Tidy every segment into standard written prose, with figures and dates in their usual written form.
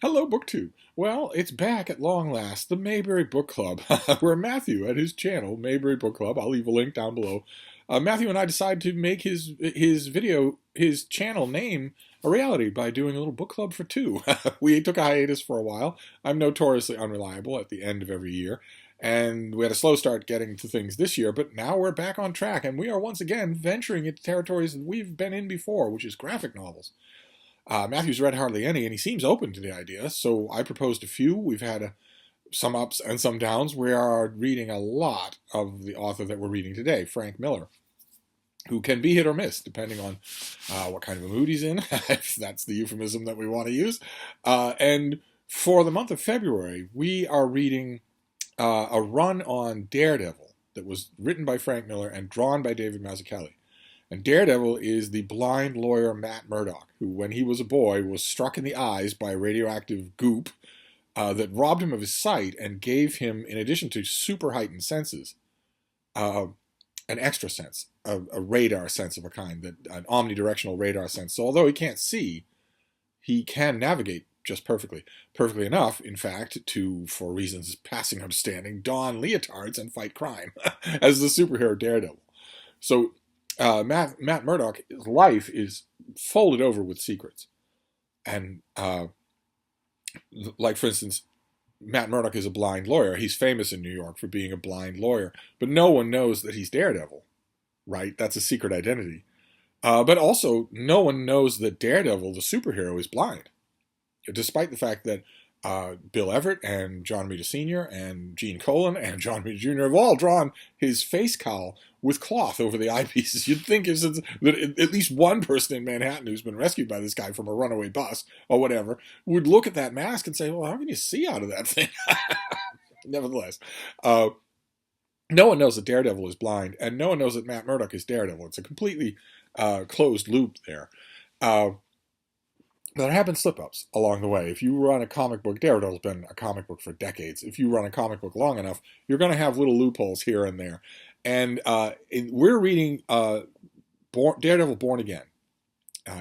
Hello, BookTube. Well, it's back at long last, the Mayberry Book Club, where Matthew at his channel, Mayberry Book Club, I'll leave a link down below. Matthew and I decided to make his channel name a reality by doing a little book club for two. We took a hiatus for a while. I'm notoriously unreliable at the end of every year, and we had a slow start getting to things this year, but now we're back on track, and we are once again venturing into territories that we've been in before, which is graphic novels. Matthew's read hardly any, and he seems open to the idea, so I proposed a few. We've had some ups and some downs. We are reading a lot of the author that we're reading today, Frank Miller, who can be hit or miss, depending on what kind of a mood he's in, if that's the euphemism that we want to use. And for the month of February, we are reading a run on Daredevil that was written by Frank Miller and drawn by David Mazzucchelli. And Daredevil is the blind lawyer Matt Murdock, who, when he was a boy, was struck in the eyes by radioactive goop that robbed him of his sight and gave him, in addition to super heightened senses, an extra sense, a radar sense of a kind, an omnidirectional radar sense. So although he can't see, he can navigate just perfectly. Perfectly enough, in fact, to, for reasons passing understanding, don leotards and fight crime as the superhero Daredevil. So Matt Murdock's life is folded over with secrets. And, like, for instance, Matt Murdock is a blind lawyer. He's famous in New York for being a blind lawyer. But no one knows that he's Daredevil, right? That's a secret identity. But also, no one knows that Daredevil, the superhero, is blind. Despite the fact that Bill Everett and John Romita Sr. and Gene Colan and John Romita Jr. have all drawn his face cowl with cloth over the eyepieces. You'd think that at least one person in Manhattan who's been rescued by this guy from a runaway bus or whatever would look at that mask and say, well, how can you see out of that thing? Nevertheless, no one knows that Daredevil is blind, and no one knows that Matt Murdock is Daredevil. It's a completely closed loop there. There have been slip-ups along the way. If you run a comic book, Daredevil's been a comic book for decades. If you run a comic book long enough, you're going to have little loopholes here and there. And we're reading Daredevil Born Again.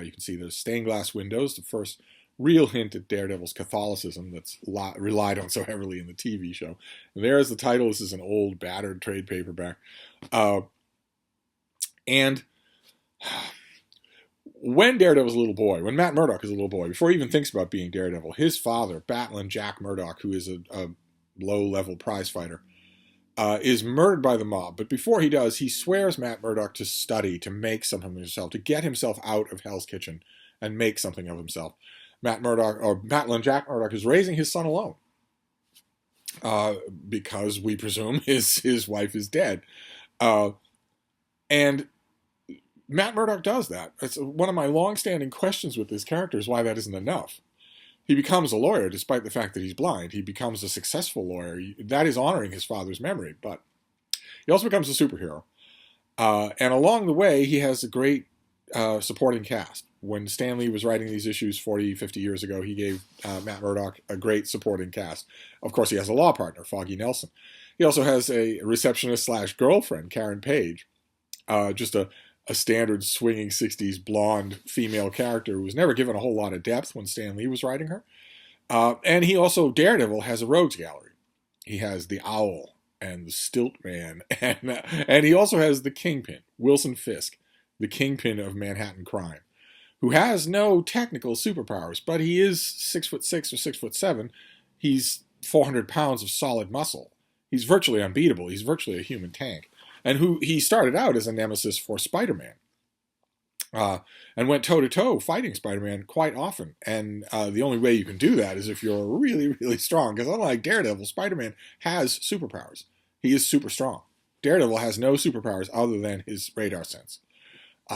You can see there's stained glass windows, the first real hint at Daredevil's Catholicism that's relied on so heavily in the TV show. And there's the title. This is an old, battered trade paperback. And when Daredevil's a little boy, when Matt Murdock is a little boy, before he even thinks about being Daredevil, his father, Batlin Jack Murdock, who is a low-level prize fighter, is murdered by the mob. But before he does, he swears Matt Murdock to study, to make something of himself, to get himself out of Hell's Kitchen and make something of himself. Batlin Jack Murdock is raising his son alone because we presume his wife is dead. And Matt Murdock does that. It's one of my long-standing questions with this character is why that isn't enough. He becomes a lawyer despite the fact that he's blind. He becomes a successful lawyer. That is honoring his father's memory, but he also becomes a superhero. And along the way, he has a great supporting cast. When Stan Lee was writing these issues 40, 50 years ago, he gave Matt Murdock a great supporting cast. Of course, he has a law partner, Foggy Nelson. He also has a receptionist/girlfriend, Karen Page, just a standard swinging 60s blonde female character who was never given a whole lot of depth when Stan Lee was writing her. And he also, Daredevil, has a rogues gallery. He has the Owl and the Stilt Man, and he also has the Kingpin, Wilson Fisk, the Kingpin of Manhattan crime, who has no technical superpowers, but he is 6'6" or 6'7". He's 400 pounds of solid muscle. He's virtually unbeatable. He's virtually a human tank. And he started out as a nemesis for Spider-Man, and went toe-to-toe fighting Spider-Man quite often. And the only way you can do that is if you're really, really strong, because unlike Daredevil, Spider-Man has superpowers. He is super strong. Daredevil has no superpowers other than his radar sense.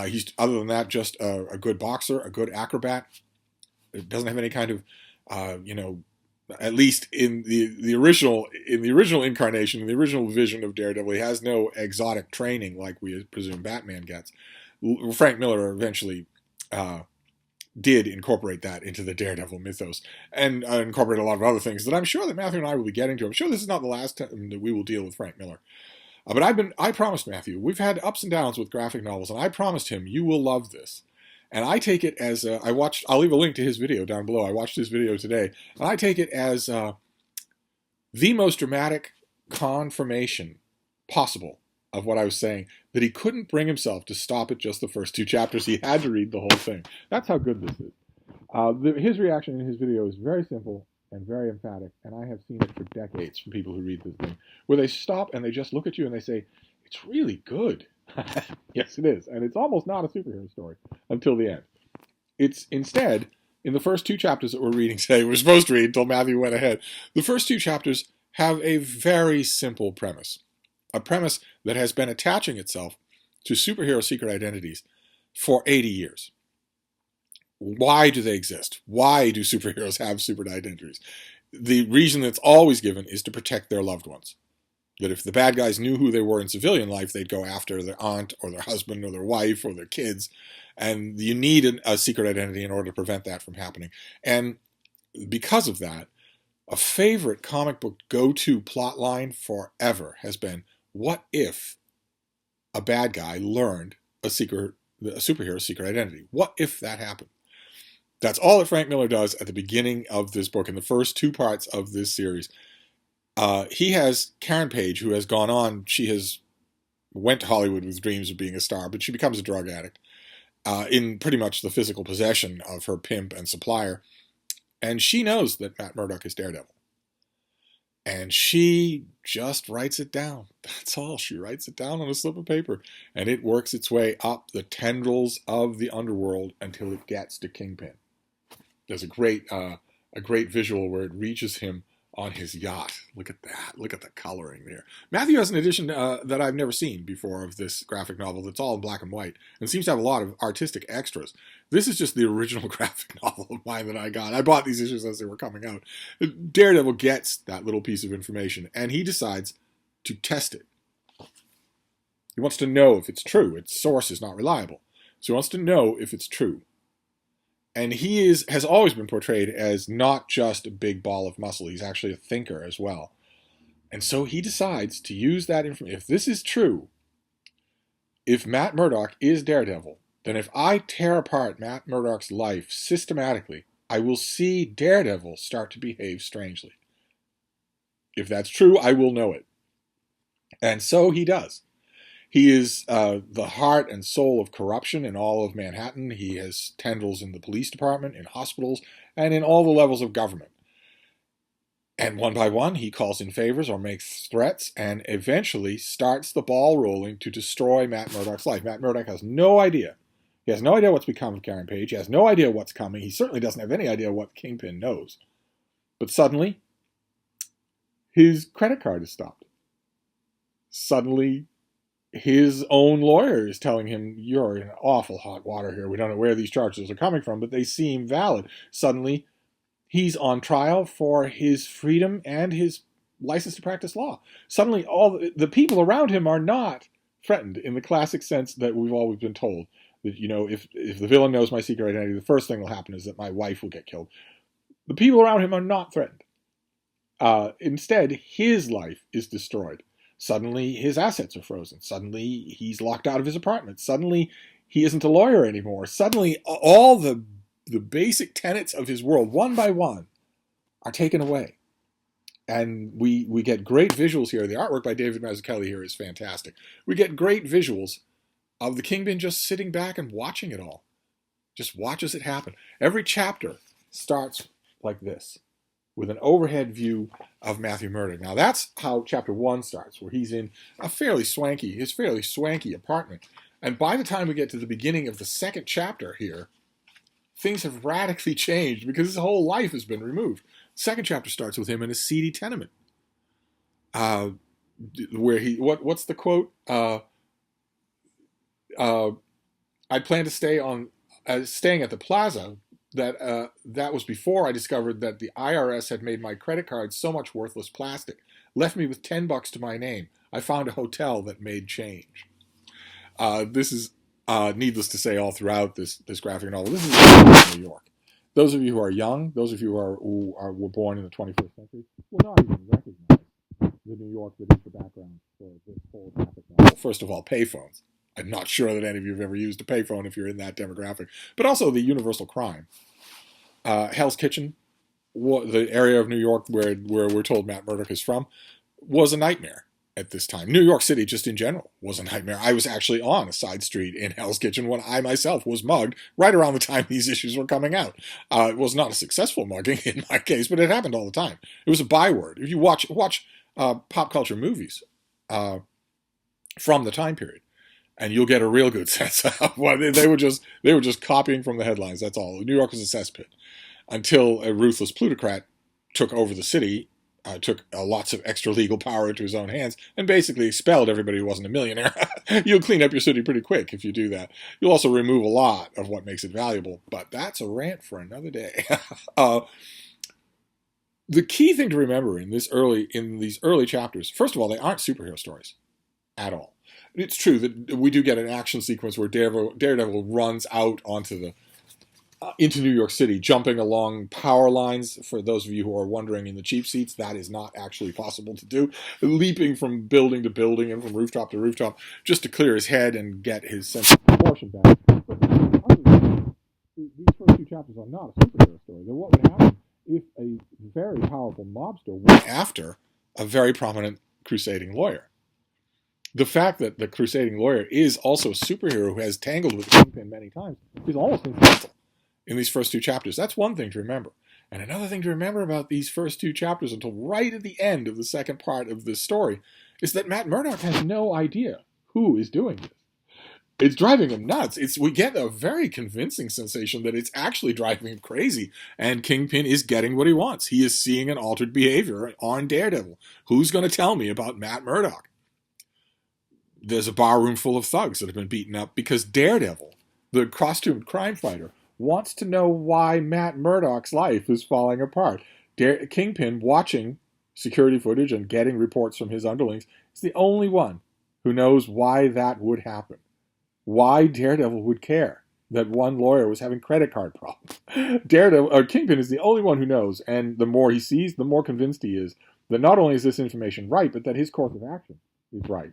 He's, other than that, just a good boxer, a good acrobat. It doesn't have any kind of, at least in the original incarnation, in the original vision of Daredevil, he has no exotic training like we presume Batman gets. Frank Miller eventually did incorporate that into the Daredevil mythos and incorporate a lot of other things that I'm sure that Matthew and I will be getting to. I'm sure this is not the last time that we will deal with Frank Miller. But I promised Matthew, we've had ups and downs with graphic novels, and I promised him, you will love this. And I take it as I'll leave a link to his video down below. I watched his video today, and I take it as the most dramatic confirmation possible of what I was saying, that he couldn't bring himself to stop at just the first 2 chapters. He had to read the whole thing. That's how good this is. His reaction in his video is very simple and very emphatic, and I have seen it for decades from people who read this thing, where they stop and they just look at you and they say, it's really good. Yes, it is. And it's almost not a superhero story until the end. It's instead, in the first 2 chapters that we're reading today, we're supposed to read until Matthew went ahead, the first 2 chapters have a very simple premise. A premise that has been attaching itself to superhero secret identities for 80 years. Why do they exist? Why do superheroes have secret identities? The reason that's always given is to protect their loved ones. That if the bad guys knew who they were in civilian life, they'd go after their aunt or their husband or their wife or their kids. And you need a secret identity in order to prevent that from happening. And because of that, a favorite comic book go-to plot line forever has been, what if a bad guy learned a superhero's secret identity? What if that happened? That's all that Frank Miller does at the beginning of this book, in the first 2 parts of this series. He has Karen Page, who has gone on. She has went to Hollywood with dreams of being a star, but she becomes a drug addict in pretty much the physical possession of her pimp and supplier. And she knows that Matt Murdock is Daredevil. And she just writes it down. That's all. She writes it down on a slip of paper. And it works its way up the tendrils of the underworld until it gets to Kingpin. There's a great visual where it reaches him on his yacht. Look at that. Look at the coloring there. Matthew has an edition that I've never seen before of this graphic novel that's all in black and white and seems to have a lot of artistic extras. This is just the original graphic novel of mine that I got. I bought these issues as they were coming out. Daredevil gets that little piece of information and he decides to test it. He wants to know if it's true. Its source is not reliable. So he wants to know if it's true. And he has always been portrayed as not just a big ball of muscle. He's actually a thinker as well. And so he decides to use that information. If this is true, if Matt Murdock is Daredevil, then if I tear apart Matt Murdock's life systematically, I will see Daredevil start to behave strangely. If that's true, I will know it. And so he does. He is the heart and soul of corruption in all of Manhattan. He has tendrils in the police department, in hospitals, and in all the levels of government. And one by one, he calls in favors or makes threats and eventually starts the ball rolling to destroy Matt Murdock's life. Matt Murdock has no idea. He has no idea what's become of Karen Page. He has no idea what's coming. He certainly doesn't have any idea what Kingpin knows. But suddenly, his credit card is stopped. Suddenly, his own lawyer is telling him, you're in awful hot water here. We don't know where these charges are coming from, but they seem valid. Suddenly, he's on trial for his freedom and his license to practice law. Suddenly, all the people around him are not threatened in the classic sense that we've always been told. That, you know, if the villain knows my secret identity, the first thing that will happen is that my wife will get killed. The people around him are not threatened. Instead, his life is destroyed. Suddenly, his assets are frozen. Suddenly, he's locked out of his apartment. Suddenly, he isn't a lawyer anymore. Suddenly, all the basic tenets of his world, one by one, are taken away. And we get great visuals here. The artwork by David Mazzucchelli here is fantastic. We get great visuals of the Kingpin just sitting back and watching it all. Just watches it happen. Every chapter starts like this, with an overhead view of Matthew Murdock. Now that's how chapter 1 starts, where he's in his fairly swanky apartment. And by the time we get to the beginning of the second chapter here, things have radically changed because his whole life has been removed. The second chapter starts with him in a seedy tenement. Where what's the quote? I plan to staying at the plaza. That was before I discovered that the IRS had made my credit card so much worthless plastic. Left me with $10 to my name. I found a hotel that made change. This is needless to say all throughout this graphic novel. This is New York. Those of you who are young, those of you who were born in the 21st century, will not even recognize the New York that is the background for this whole graphic novel. First of all, payphones. I'm not sure that any of you have ever used a payphone if you're in that demographic. But also the universal crime. Hell's Kitchen, the area of New York where we're told Matt Murdock is from, was a nightmare at this time. New York City, just in general, was a nightmare. I was actually on a side street in Hell's Kitchen when I myself was mugged right around the time these issues were coming out. It was not a successful mugging in my case, but it happened all the time. It was a byword. If you watch pop culture movies from the time period, and you'll get a real good sense of what they were just copying from the headlines. That's all. New York was a cesspit until a ruthless plutocrat took over the city, took lots of extra legal power into his own hands, and basically expelled everybody who wasn't a millionaire. You'll clean up your city pretty quick if you do that. You'll also remove a lot of what makes it valuable, but that's a rant for another day. The key thing to remember in these early chapters, first of all, they aren't superhero stories at all. It's true that we do get an action sequence where Daredevil runs out into New York City, jumping along power lines. For those of you who are wondering in the cheap seats, that is not actually possible to do. Leaping from building to building and from rooftop to rooftop just to clear his head and get his sense of proportion back. But these first two chapters are not a superhero story. They're what would happen if a very powerful mobster went after a very prominent crusading lawyer. The fact that the crusading lawyer is also a superhero who has tangled with the Kingpin many times is almost incidental in these first two chapters. That's one thing to remember. And another thing to remember about these first two chapters until right at the end of the second part of this story is that Matt Murdock has no idea who is doing this. It's driving him nuts. We get a very convincing sensation that it's actually driving him crazy. And Kingpin is getting what he wants. He is seeing an altered behavior on Daredevil. Who's going to tell me about Matt Murdock? There's a barroom full of thugs that have been beaten up because Daredevil, the costumed crime fighter, wants to know why Matt Murdock's life is falling apart. Kingpin, watching security footage and getting reports from his underlings, is the only one who knows why that would happen. Why Daredevil would care that one lawyer was having credit card problems. Kingpin is the only one who knows, and the more he sees, the more convinced he is that not only is this information right, but that his course of action is right.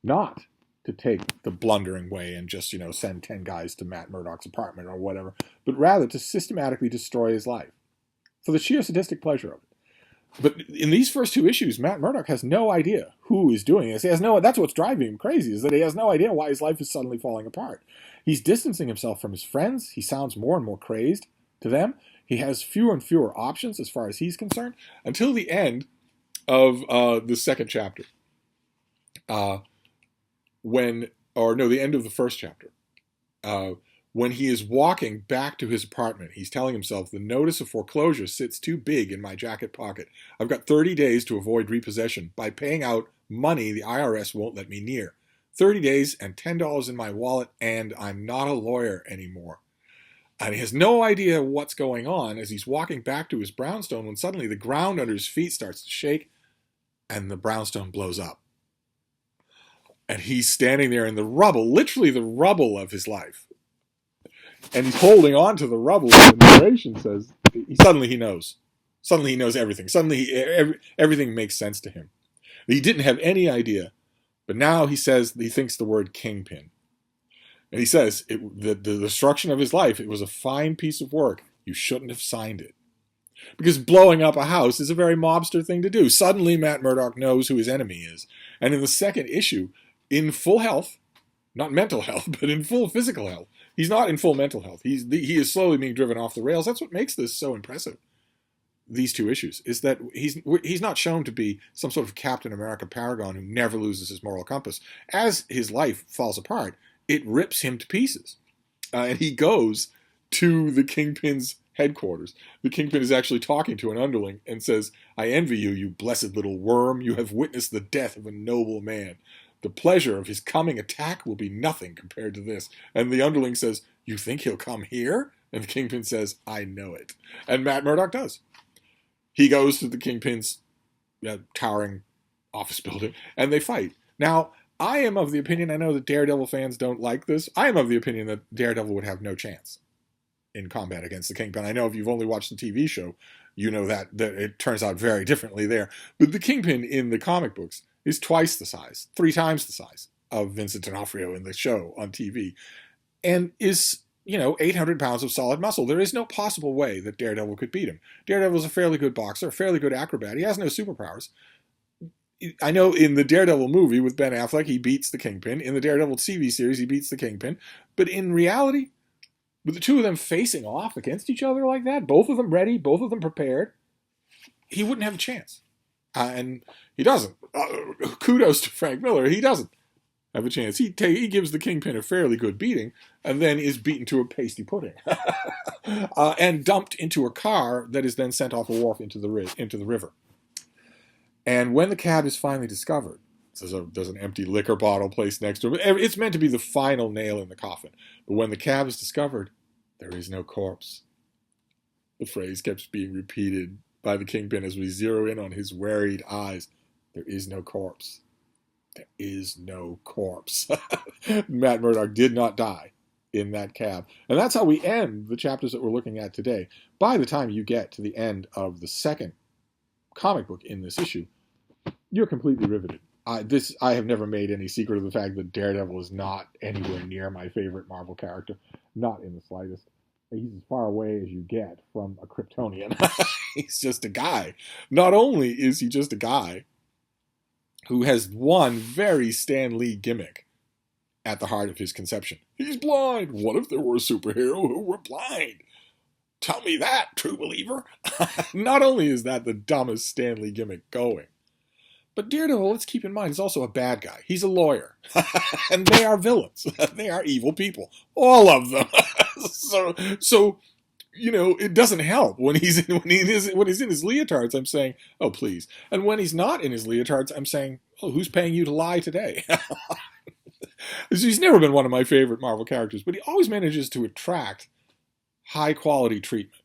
Not to take the blundering way and just, send 10 guys to Matt Murdock's apartment or whatever, but rather to systematically destroy his life for the sheer sadistic pleasure of it. But in these first two issues, Matt Murdock has no idea who is doing this. That's what's driving him crazy, is that he has no idea why his life is suddenly falling apart. He's distancing himself from his friends. He sounds more and more crazed to them. He has fewer and fewer options as far as he's concerned until the end of the second chapter. The end of the first chapter. When he is walking back to his apartment, he's telling himself, the notice of foreclosure sits too big in my jacket pocket. I've got 30 days to avoid repossession by paying out money the IRS won't let me near. 30 days and $10 in my wallet, and I'm not a lawyer anymore. And he has no idea what's going on as he's walking back to his brownstone when suddenly the ground under his feet starts to shake and the brownstone blows up. And he's standing there in the rubble, literally the rubble of his life. And he's holding on to the rubble, and the narration says, suddenly he knows. Suddenly he knows everything. Suddenly everything makes sense to him. He didn't have any idea, but now he thinks the word Kingpin. And he says, the destruction of his life, it was a fine piece of work. You shouldn't have signed it. Because blowing up a house is a very mobster thing to do. Suddenly Matt Murdock knows who his enemy is. And in the second issue, in full health, not mental health, but in full physical health. He's not in full mental health. He is slowly being driven off the rails. That's what makes this so impressive. These two issues is that he's not shown to be some sort of Captain America paragon who never loses his moral compass. As his life falls apart, it rips him to pieces. And he goes to the Kingpin's headquarters. The Kingpin is actually talking to an underling and says, I envy you, you blessed little worm. You have witnessed the death of a noble man. The pleasure of his coming attack will be nothing compared to this. And the underling says, you think he'll come here? And the Kingpin says, I know it. And Matt Murdock does. He goes to the Kingpin's towering office building, and they fight. Now, I am of the opinion, I know that Daredevil fans don't like this, I am of the opinion that Daredevil would have no chance in combat against the Kingpin. I know if you've only watched the TV show, you know that it turns out very differently there. But the Kingpin in the comic books is twice the size, 3 times the size of Vincent D'Onofrio in the show on TV, and is, 800 pounds of solid muscle. There is no possible way that Daredevil could beat him. Daredevil is a fairly good boxer, a fairly good acrobat. He has no superpowers. I know in the Daredevil movie with Ben Affleck, he beats the Kingpin. In the Daredevil TV series, he beats the Kingpin. But in reality, with the two of them facing off against each other like that, both of them ready, both of them prepared, he wouldn't have a chance. And he doesn't. Kudos to Frank Miller. He doesn't have a chance. He gives the Kingpin a fairly good beating and then is beaten to a pasty pudding and dumped into a car that is then sent off a wharf into the river. And when the cab is finally discovered, there's an empty liquor bottle placed next to him. It's meant to be the final nail in the coffin. But when the cab is discovered, there is no corpse. The phrase keeps being repeated by the Kingpin as we zero in on his worried eyes. There is no corpse. There is no corpse. Matt Murdock did not die in that cab. And that's how we end the chapters that we're looking at today. By the time you get to the end of the second comic book in this issue, you're completely riveted. I have never made any secret of the fact that Daredevil is not anywhere near my favorite Marvel character. Not in the slightest. He's as far away as you get from a Kryptonian. He's just a guy. Not only is he just a guy who has one very Stan Lee gimmick at the heart of his conception. He's blind. What if there were a superhero who were blind? Tell me that, true believer. Not only is that the dumbest Stan Lee gimmick going, but Daredevil, let's keep in mind, is also a bad guy. He's a lawyer. And they are villains. They are evil people. All of them. So it doesn't help when he's in his leotards. I'm saying, oh please. And when he's not in his leotards, I'm saying, oh, who's paying you to lie today? He's never been one of my favorite Marvel characters, but he always manages to attract high quality treatment,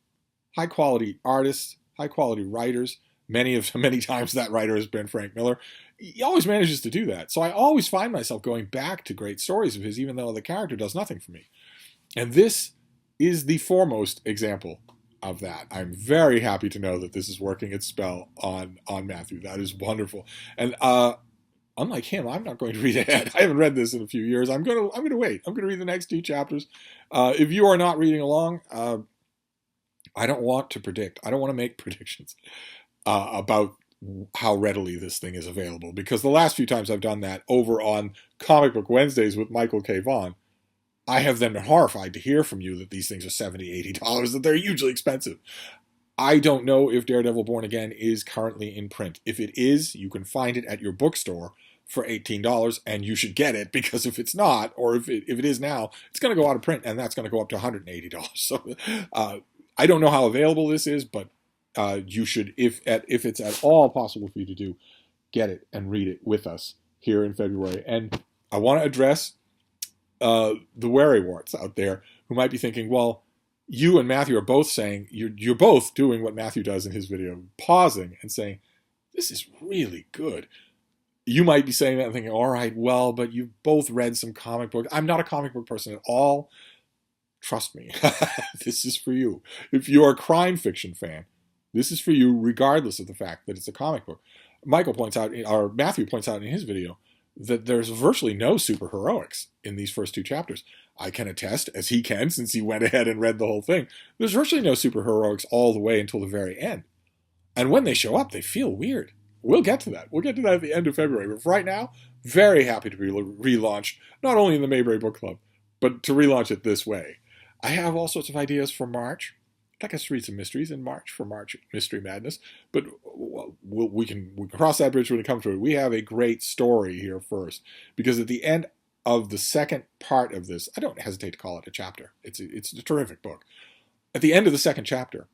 high quality artists, high quality writers. Many times that writer has been Frank Miller. He always manages to do that. So I always find myself going back to great stories of his, even though the character does nothing for me. And this is the foremost example of that. I'm very happy to know that this is working its spell on Matthew. That is wonderful. And unlike him, I'm not going to read ahead. I haven't read this in a few years. I'm going to wait. I'm going to read the next 2 chapters. If you are not reading along, I don't want to predict. I don't want to make predictions about how readily this thing is available, because the last few times I've done that over on Comic Book Wednesdays with Michael K. Vaughan, I have then been horrified to hear from you that these things are $70, $80, that they're hugely expensive. I don't know if Daredevil Born Again is currently in print. If it is, you can find it at your bookstore for $18, and you should get it, because if it's not, or if it is now, it's going to go out of print, and that's going to go up to $180. So I don't know how available this is, but you should, if it's at all possible for you to do, get it and read it with us here in February. And I want to address the wary-warts out there who might be thinking, well, you and Matthew are both saying, you're both doing what Matthew does in his video, pausing and saying, this is really good. You might be saying that and thinking, all right, well, but you've both read some comic books. I'm not a comic book person at all. Trust me, this is for you. If you're a crime fiction fan, this is for you, regardless of the fact that it's a comic book. Matthew points out in his video that there's virtually no superheroics in these first 2 chapters. I can attest, as he can, since he went ahead and read the whole thing, there's virtually no superheroics all the way until the very end. And when they show up, they feel weird. We'll get to that. We'll get to that at the end of February. But for right now, very happy to be relaunched, not only in the Mayberry Book Club, but to relaunch it this way. I have all sorts of ideas for March. I'd like us to read some mysteries in March for March Mystery Madness, but we can cross that bridge when it comes to it. We have a great story here first, because at the end of the second part of this, I don't hesitate to call it a chapter. It's a terrific book. At the end of the second chapter,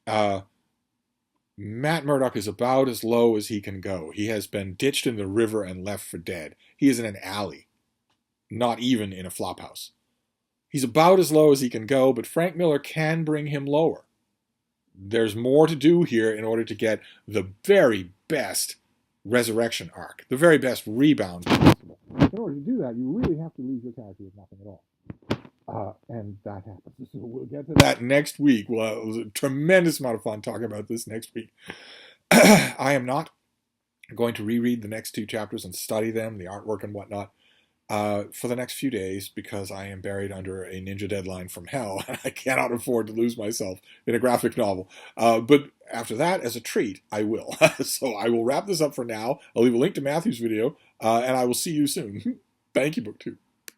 Matt Murdock is about as low as he can go. He has been ditched in the river and left for dead. He is in an alley, not even in a flophouse. He's about as low as he can go, but Frank Miller can bring him lower. There's more to do here in order to get the very best resurrection arc, the very best rebound possible. In order to do that, you really have to leave your character with nothing at all. And that happens. So we'll get to that next week. Well, it was a tremendous amount of fun talking about this next week. I am not going to reread the next 2 chapters and study them, the artwork and whatnot. for the next few days because I am buried under a ninja deadline from hell and I cannot afford to lose myself in a graphic novel. But after that, as a treat, I will. So I will wrap this up for now. I'll leave a link to Matthew's video, and I will see you soon. Thank you, BookTube.